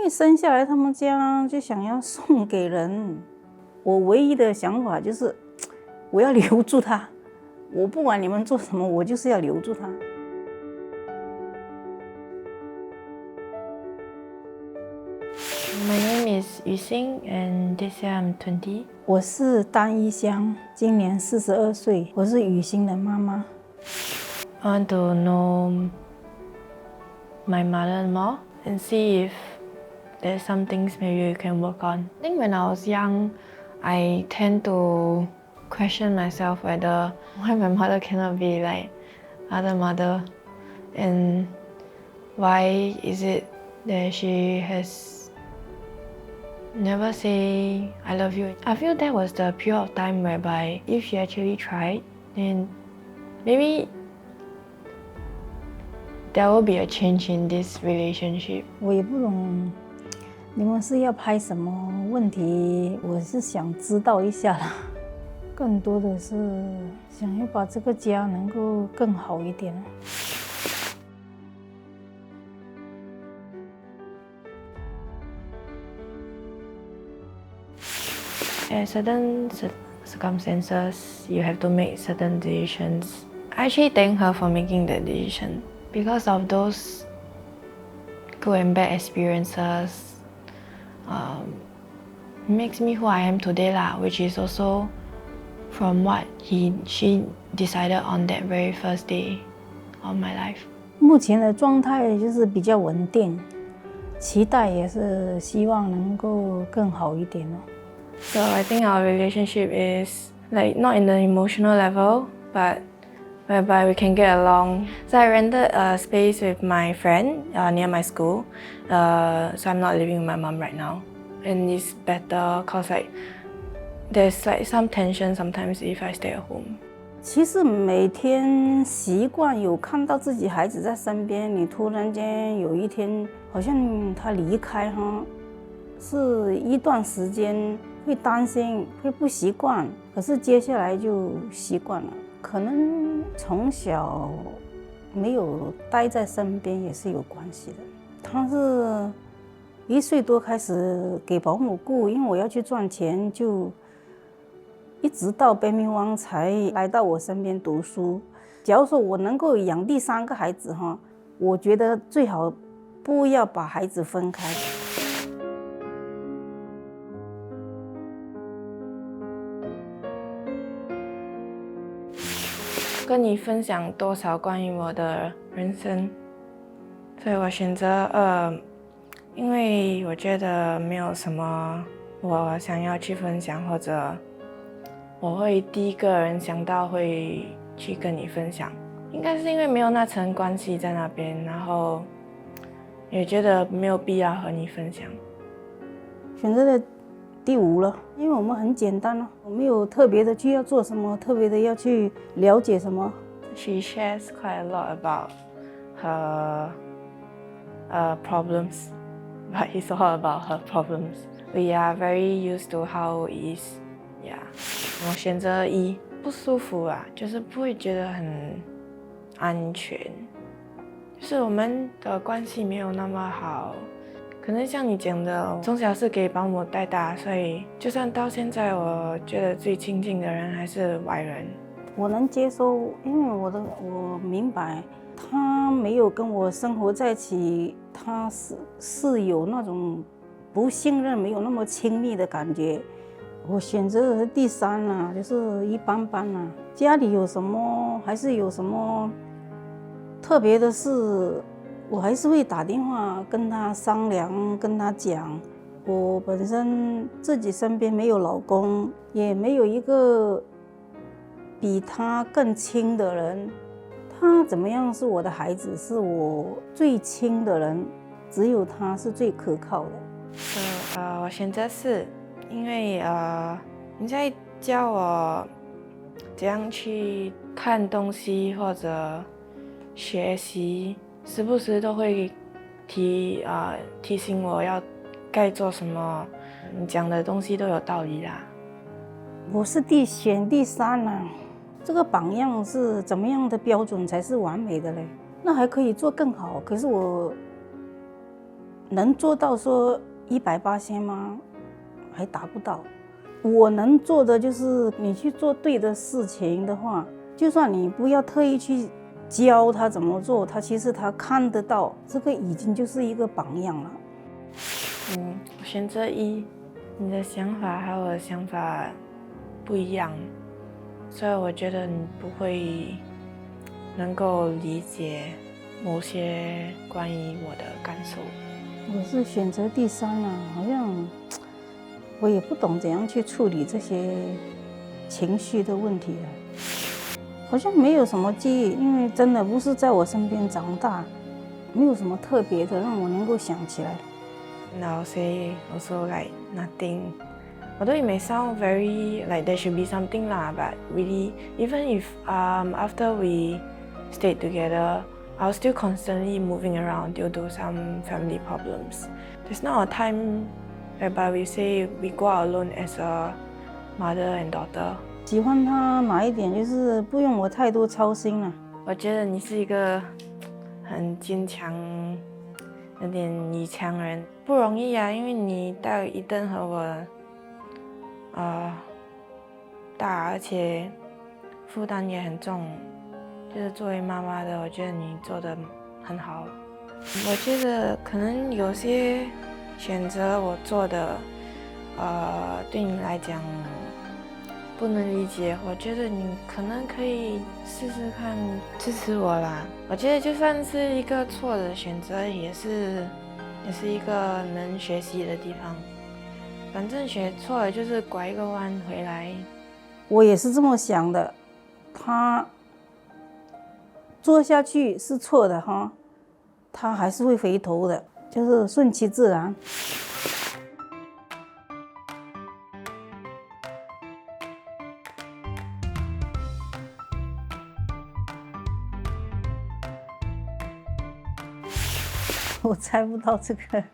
为生下来他们家就想要送给人，我唯一的想法就是我要留住他，我不管你们做什么，我就是要留住他。My name is Yu Xing, and this year I'm 20. 我是单一香，今年42岁，我是雨欣的妈妈。I want to know my mother more and see if there's some things maybe we can work on. I think when I was young, I tend to question myself whether why my mother cannot be like other mother, and why is it that she has never say I love you. I feel that was the period of time whereby if she actually tried, then maybe there will be a change in this relationship. 我也不懂你们是要拍什么问题，我是想知道一下啦。更多的是想要把这个家能够更好一点。At certain circumstances, you have to make certain decisions. I actually thank her for making that decision. Because of those good and bad experiences, makes me who I am today lah, which is also from what she decided on that very first day of my life. 目前的状态就是比较稳定，期待也是希望能够更好一点哦。So I think our relationship is like not in the emotional level, but whereby we can get along. So I rented a space with my friend near my school. So I'm not living with my mom right now, and it's better cause like there's like some tension sometimes if I stay at home. 其实每天习惯有看到自己孩子在身边，你突然间有一天好像他离开哈，是一段时间会担心，会不习惯，可是接下来就习惯了。可能从小没有待在身边也是有关系的。他是1岁多开始给保姆顾，因为我要去赚钱，就一直到北冥王才来到我身边读书。假如说我能够养第3个孩子哈，我觉得最好不要把孩子分开。跟你分享多少关于我的人生，所以我选择2，因为我觉得没有什么我想要去分享，或者我会第一个人想到会去跟你分享，应该是因为没有那层关系在那边，然后也觉得没有必要和你分享。选择了第5了，因为我们很简单了，我没有特别的去要做什么，特别的要去了解什么。She shares quite a lot about her problems, but it's all about her problems. We are very used to how it is. Yeah. 我选择1，不舒服啊，就是不会觉得很安全，就是我们的关系没有那么好。可能像你讲的，从小是给保姆带大，所以就算到现在，我觉得最亲近的人还是外人。我能接受，因为我明白，他没有跟我生活在一起，他是有那种不信任，没有那么亲密的感觉。我选择的是第3啦，就是一般般啦。家里有什么，还是有什么特别的事，我还是会打电话跟他商量，跟他讲。我本身自己身边没有老公，也没有一个比他更亲的人。他怎么样是我的孩子，是我最亲的人，只有他是最可靠的。我选择4，因为你在教我怎样去看东西或者学习，时不时都会提醒我要该做什么。你讲的东西都有道理啦。我是选第3啦，这个榜样是怎么样的标准才是完美的嘞？那还可以做更好，可是我能做到说180%吗？还达不到。我能做的就是你去做对的事情的话，就算你不要特意去教他怎么做，其实他看得到，这个已经就是一个榜样了。我选择一，你的想法和我的想法不一样，所以我觉得你不会能够理解某些关于我的感受。我是选择第3啊，好像我也不懂怎样去处理这些情绪的问题啊，好像没有什么记忆，因为真的不是在我身边长大，没有什么特别的让我能够想起来。Now say also like nothing. Although it may sound very like there should be something lah, but really, even if after we stayed together, I was still constantly moving around due to some family problems. There's not a time whereby we say we go out alone as a mother and daughter. 喜欢他哪一点就是不用我太多操心了。我觉得你是一个很坚强、有点女强人，不容易啊，因为你带一顿和我大，而且负担也很重。就是作为妈妈的，我觉得你做得很好。我觉得可能有些选择我做的，对你来讲不能理解。我觉得你可能可以试试看，支持我啦。我觉得就算是一个错的选择，也是一个能学习的地方。反正学错了就是拐一个弯回来。我也是这么想的，他做下去是错的哈，他还是会回头的，就是顺其自然。我猜不到这个。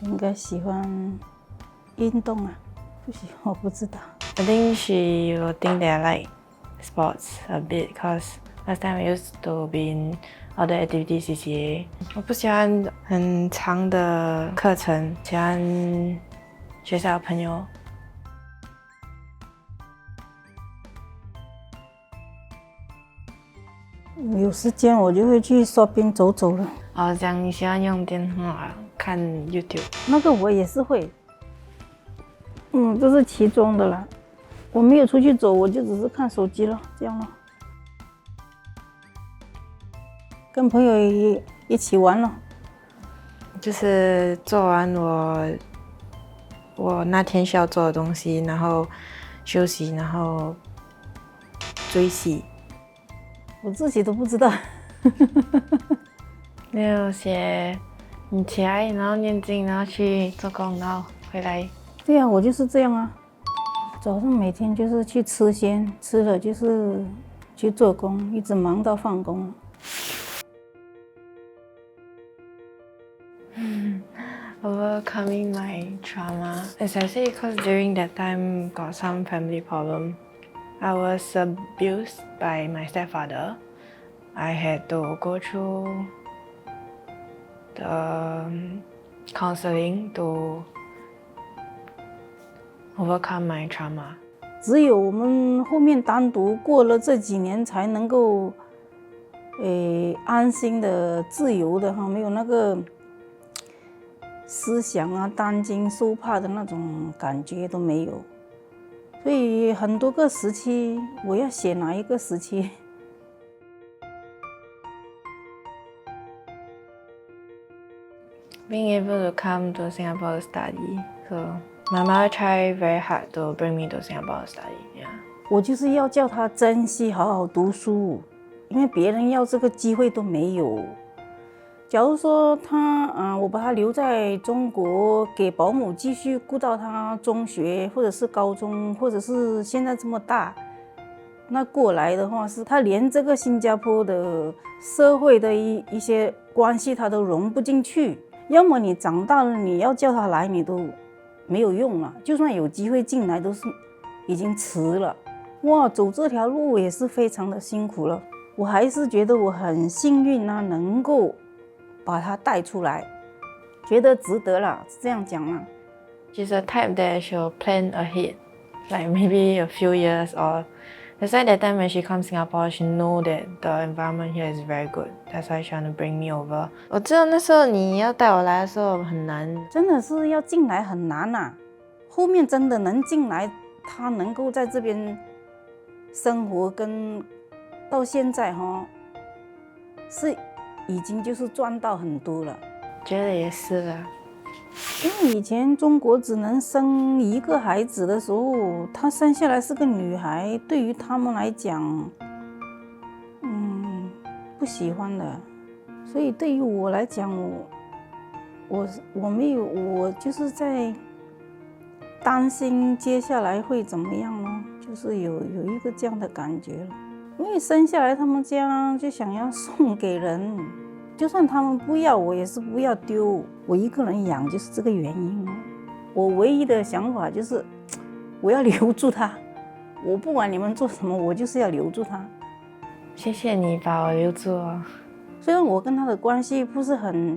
应该喜欢运动啊，不喜欢我不知道。I think she will think that I like sports a bit because last time I used to be in other activity CCA. 我不喜欢很长的课程，喜欢学校的朋友。有时间我就会去shopping走走了。这样你喜欢用电话看 YouTube？ 那个我也是会，这是其中的啦。我没有出去走，我就只是看手机了，这样了。跟朋友一起玩了，就是做完我那天需要做的东西，然后休息，然后追戏。我自己都不知道。没有写你起来，然后念经，然后去做工，然后回来。对啊，我就是这样啊。早上每天就是去吃先，吃了就是去做工，一直忙到放工。Overcoming my trauma. As I say, because during that time got some family problem. I was abused by my stepfather. I had to go through the counseling to overcome my trauma. 只有我们后面单独过了这几年，才能够，安心的、自由的哈，没有那个思想啊、担惊受怕的那种感觉都没有。所以很多个时期，我要写哪一个时期？Being able to come to Singapore to study, so my mother tried very hard to bring me to Singapore to study. Yeah. 我就是要叫他珍惜，好好读书，因为别人要这个机会都没有。假如说我把他留在中国，给保姆继续顾到他中学，或者是高中，或者是现在这么大，那过来的话是他连这个新加坡的社会的一些关系他都融不进去。要么你长大了，你要叫他来，你都没有用了。就算有机会进来，都是已经迟了。哇，走这条路也是非常的辛苦了。我还是觉得我很幸运啊，能够把他带出来，觉得值得了，这样讲嘛。She's a type that she'll plan ahead, like maybe a few years, or that's why that time when she comes Singapore, she know that the environment here is very good. That's why she want to bring me over. 我知道那时候你要带我来的时候很难，真的是要进来很难呐、后面真的能进来，他能够在这边生活，跟到现在是已经就是赚到很多了。觉得也是啦。因为以前中国只能生一个孩子的时候，她生下来是个女孩，对于他们来讲，不喜欢的。所以对于我来讲，我没有，我就是在担心接下来会怎么样咯，就是有一个这样的感觉了。因为生下来他们家就想要送给人。就算他们不要，我也是不要丢，我一个人养就是这个原因。我唯一的想法就是，我要留住他，我不管你们做什么，我就是要留住他。谢谢你把我留住哦。虽然我跟他的关系不是很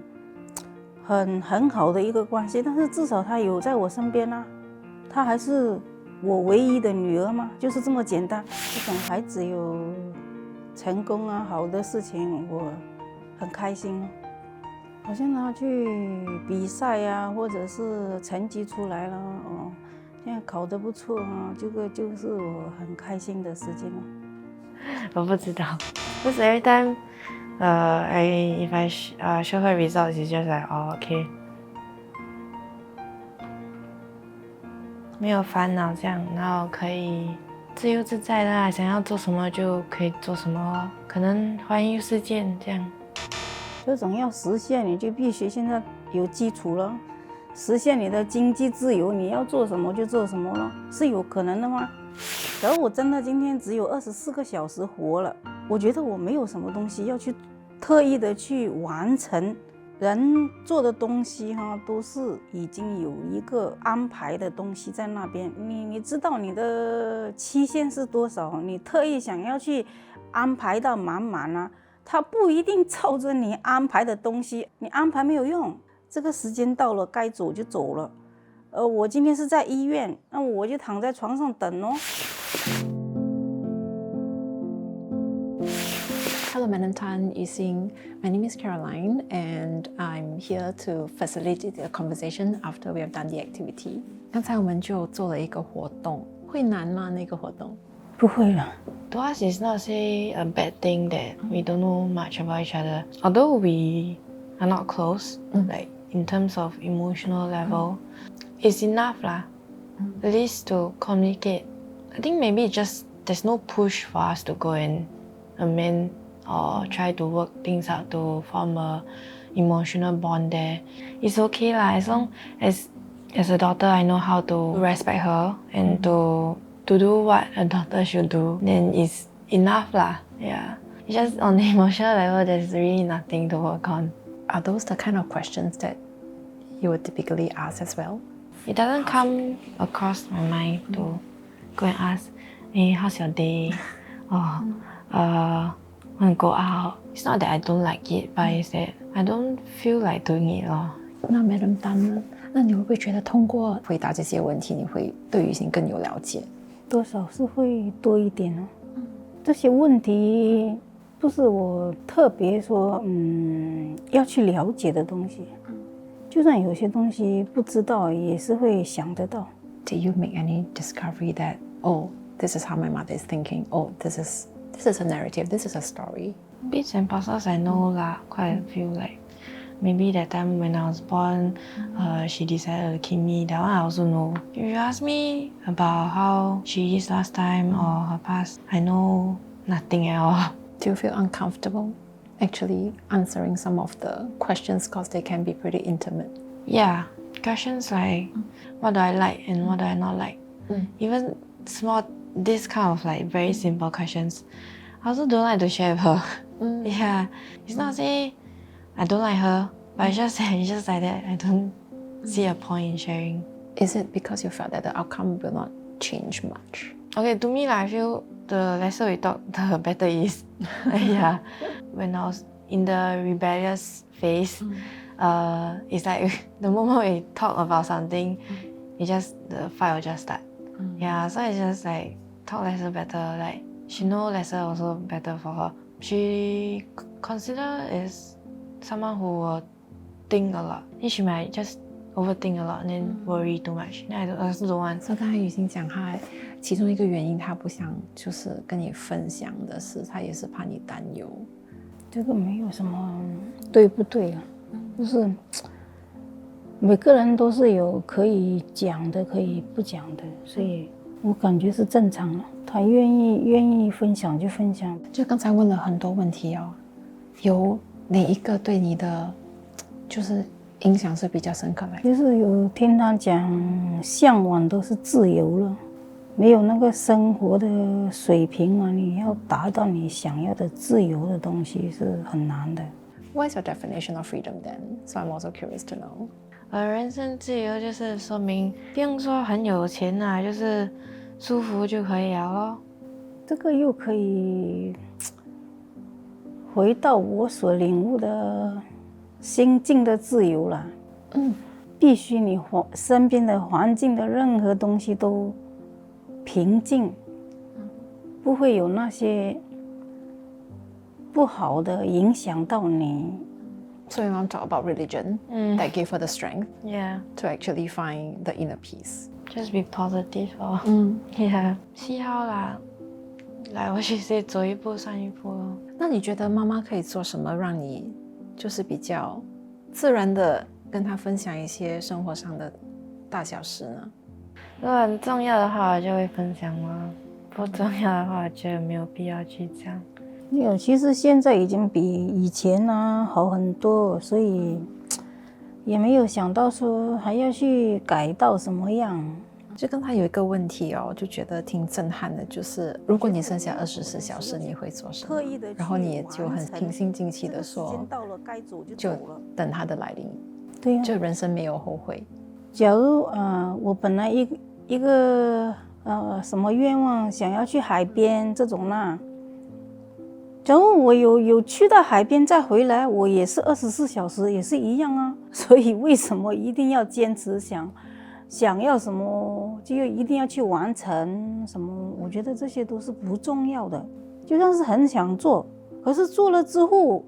好的一个关系，但是至少他有在我身边啊，他还是我唯一的女儿嘛，就是这么简单。这种孩子有成功啊，好的事情，我很开心。好像他去比赛啊，或者是成绩出来了现在考得不错这个就是我很开心的事情了。我不知道，because every time, if I show her results, it's just like, oh, okay. 没有烦恼这样，然后可以自由自在的想要做什么就可以做什么，可能环游世界这样。这种要实现，你就必须现在有基础了。实现你的经济自由，你要做什么就做什么了，是有可能的吗？假如我真的今天只有24个小时活了，我觉得我没有什么东西要去特意的去完成。人做的东西都是已经有一个安排的东西在那边，你知道你的期限是多少，你特意想要去安排到满满啊。他不一定照着你安排的东西，你安排没有用。这个时间到了，该走就走了。我今天是在医院，那我就躺在床上等哦。Hello, Madam Tan. My name is Caroline, and I'm here to facilitate the conversation after we have done the activity. 刚才我们就做了一个活动，会难吗？那个活动？不会了。To us, it's not say a bad thing that we don't know much about each other. Although we are not close, like in terms of emotional level, it's enough lah. At least to communicate. I think maybe just there's no push for us to go and amend or try to work things out to form a emotional bond there. It's okay lah, as long as a daughter I know how to respect her and to do what a daughter should do, then it's enough lah. Yeah. It's just on the emotional level, there's really nothing to work on. Are those the kind of questions that you would typically ask as well? It doesn't come across my mind to go and ask, hey, how's your day? Or, want to go out? It's not that I don't like it, but it's that I don't feel like doing it lor. 那 Madam Tan 呢？那你会不会觉得通过回答这些问题，你会对于性更有了解？多少是会多一点哦。这些问题不是我特别说要去了解的东西，就算有些东西不知道，也是会想得到。Did you make any discovery that this is how my mother is thinking? This is a narrative. This is a story. Bits and pieces I know lah, quite a few. Like maybe that time when I was born, she decided to keep me. That one I also know. If you ask me about how she is last time or her past, I know nothing at all. Do you feel uncomfortable actually answering some of the questions because they can be pretty intimate? Yeah, questions like what do I like and what do I not like. Even this kind of like very simple questions, I also don't like to share with her. Yeah, it's not say I don't like her, but it's just like that. I don't see a point in sharing. Is it because you felt that the outcome will not change much? Okay, to me, I feel the lesser we talk, the better it is. Yeah. When I was in the rebellious phase, it's like the moment we talk about something, the fight will just start. Yeah, so it's just like talk lesser better. Like she know lesser also better for her. She consider is someone who will think a lot. And she might just overthink a lot and then worry too much. I also don't want. 所以刚才雨欣讲，她其中一个原因，她不想就是跟你分享的是，她也是怕你担忧。这个没有什么对不对啊，就是每个人都是有可以讲的，可以不讲的，所以我感觉是正常的。他愿意分享就分享。就刚才问了很多问题哦，有哪一个对你的就是影响是比较深刻的？就是有听他讲，向往都是自由了，没有那个生活的水平啊，你要达到你想要的自由的东西是很难的。What is your definition of freedom then? So I'm also curious to know. 人生自由就是说明不用说很有钱啊，就是舒服就可以了咯。这个又可以回到我所领悟的心境的自由了。必须你身边的环境的任何东西都平静，不会有那些不好的影响到你。So you want to talk about religion that gave her the strength to actually find the inner peace. Just be positive. Yeah. See how 啦，来我学习走一步算一步咯。那你觉得妈妈可以做什么让你就是比较自然的跟她分享一些生活上的大小事呢？如果很重要的话，我就会分享咯；不重要的话，我觉得没有必要去讲。没有，其实现在已经比以前好很多，所以也没有想到说还要去改到什么样。就刚才有一个问题哦，就觉得挺震撼的，就是如果你剩下24小时，你会做什么？然后你也就很平心静气的说，就等它的来临。对呀，就人生没有后悔。假如我本来一个什么愿望想要去海边这种啦，假如我有去到海边再回来，我也是24小时，也是一样啊。所以为什么一定要坚持想要什么就一定要去完成什么？我觉得这些都是不重要的。就算是很想做，可是做了之后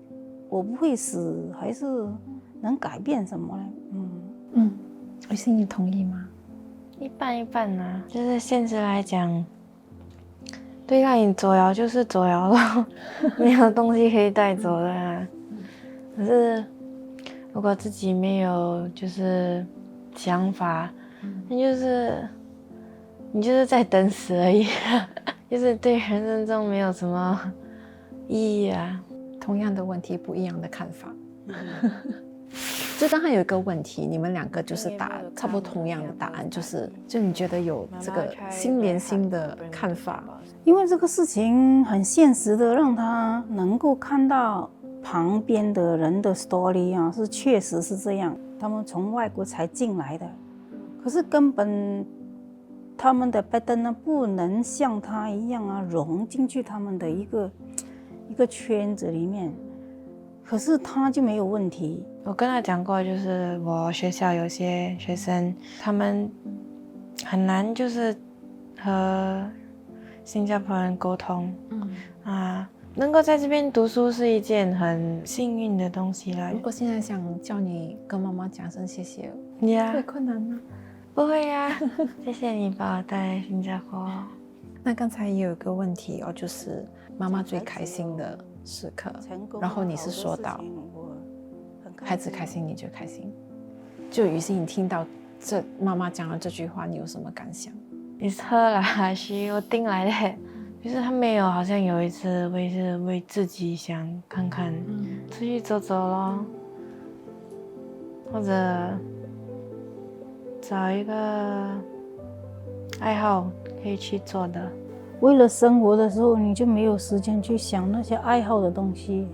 我不会死，还是能改变什么呢？雨欣，你同意吗？一半一半啊，就是现实来讲，对，让你走了就是走了咯，没有东西可以带走的啊。可是如果自己没有就是想法，那就是你就是在等死而已，就是对人生中没有什么意义啊。同样的问题，不一样的看法。就刚才有一个问题，你们两个就是答差不多同样的答案，就你觉得有这个心连心的看法。因为这个事情很现实的，让他能够看到旁边的人的 story 啊，是确实是这样。他们从外国才进来的，可是根本他们的 pattern 呢，不能像他一样啊，融进去他们的一个圈子里面。可是他就没有问题。我跟他讲过，就是我学校有些学生，他们很难就是和新加坡人沟通，能够在这边读书是一件很幸运的东西啦。如果现在想叫你跟妈妈讲声谢谢，会困难吗？不会呀，谢谢你把我带来新加坡。那刚才也有一个问题哦，就是妈妈最开心的时刻，然后你是说到孩子开心你就开心，就于是你听到这妈妈讲了这句话，你有什么感想？It's her 啦，是我定来的，就是他没有，好像有一次我也是为自己想看看，出去走走咯，或者找一个爱好可以去做的。为了生活的时候，你就没有时间去想那些爱好的东西。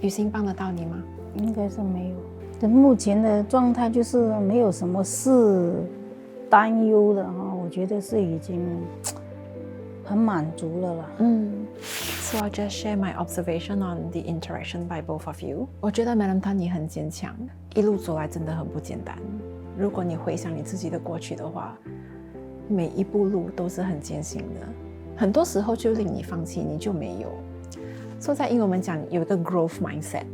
雨欣帮得到你吗？应该是没有。目前的状态就是没有什么事担忧的哈，我觉得是已经很满足了啦。So I'll just share my observation on the interaction by both of you. 我觉得 Madam Tan 你很坚强，一路走来真的很不简单。如果你回想你自己的过去的话，每一步路都是很艰辛的，很多时候就令你放弃，你就没有。所以在英文我们讲有一个 growth mindset，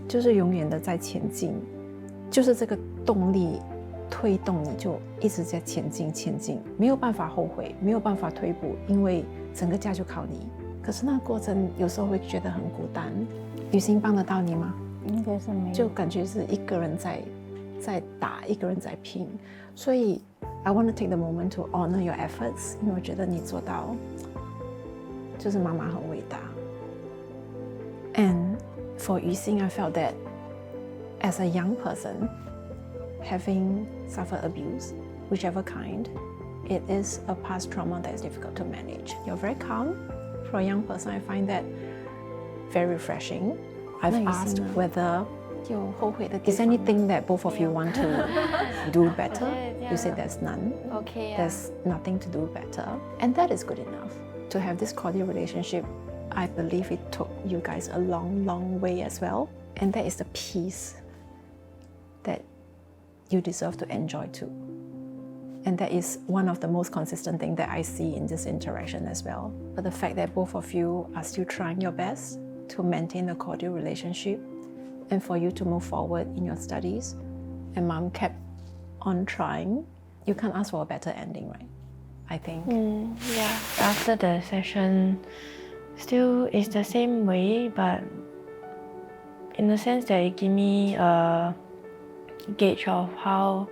就是永远的在前进，就是这个动力推动你就一直在前进，没有办法后悔，没有办法退步，因为整个家就靠你。可是那个过程有时候会觉得很孤单。雨欣帮得到你吗？应该是没有，就感觉是一个人在打，一个人在拼。所以 I want to take the moment to honor your efforts， 因为我觉得你做到，就是妈妈很伟大。And for Yu Xin, I felt that as a young person, having suffered abuse, whichever kind, it is a past trauma that is difficult to manage. You're very calm. For a young person, I find that very refreshing. I've asked whether is anything that both of you want to do better? You said there's none. Okay. There's nothing to do better. And that is good enough. To have this cordial relationship, I believe it took you guys a long, long way as well. And that is the peace that you deserve to enjoy too. And that is one of the most consistent things that I see in this interaction as well. But the fact that both of you are still trying your best to maintain a cordial relationship and for you to move forward in your studies, and mom kept on trying, you can't ask for a better ending, right? I think. Yeah. After the session, still it's the same way, but in the sense that it gave me a gauge of how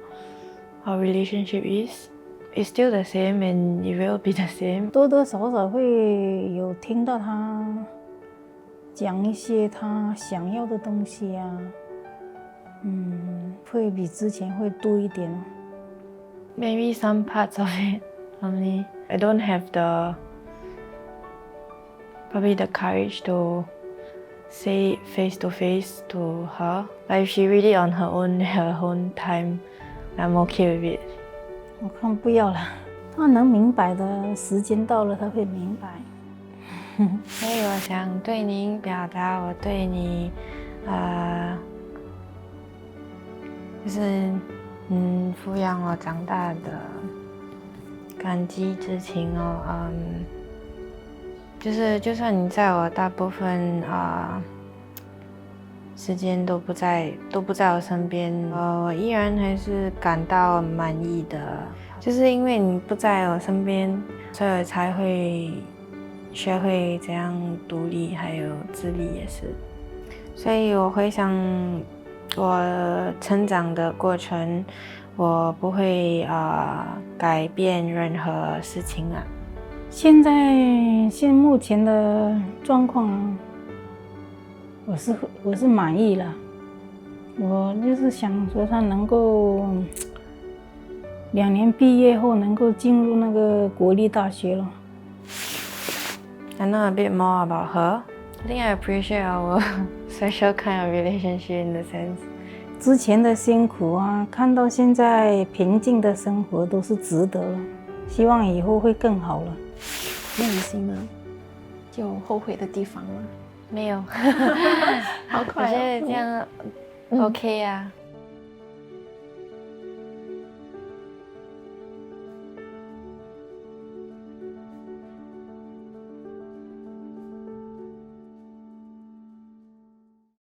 our relationship is. It's still the same and it will be the same. 多多少少会有听到他讲一些他想要的东西啊，会比之前会多一点。Maybe some parts of it only. I don't have probably the courage to say it face to face to her. But if she read it on her own time, I'm okay with it. 我看不要了，他能明白的，时间到了他会明白。所以我想对您表达我对你，就是抚养我长大的感激之情哦。就是就算你在我大部分时间都不在我身边，我依然还是感到满意的。就是因为你不在我身边，所以我才会学会怎样独立，还有自立也是。所以我回想我成长的过程，我不会改变任何事情啊。现目前的状况，我是满意了。我就是想说他能够2年毕业后能够进入那个国立大学了。I know a bit more about her. I think I appreciate our special kind of relationship in the sense. 之前的辛苦啊，看到现在平静的生活都是值得了。希望以后会更好了。那你心呢？有后悔的地方吗？没有，好快我觉得这样 OK 啊。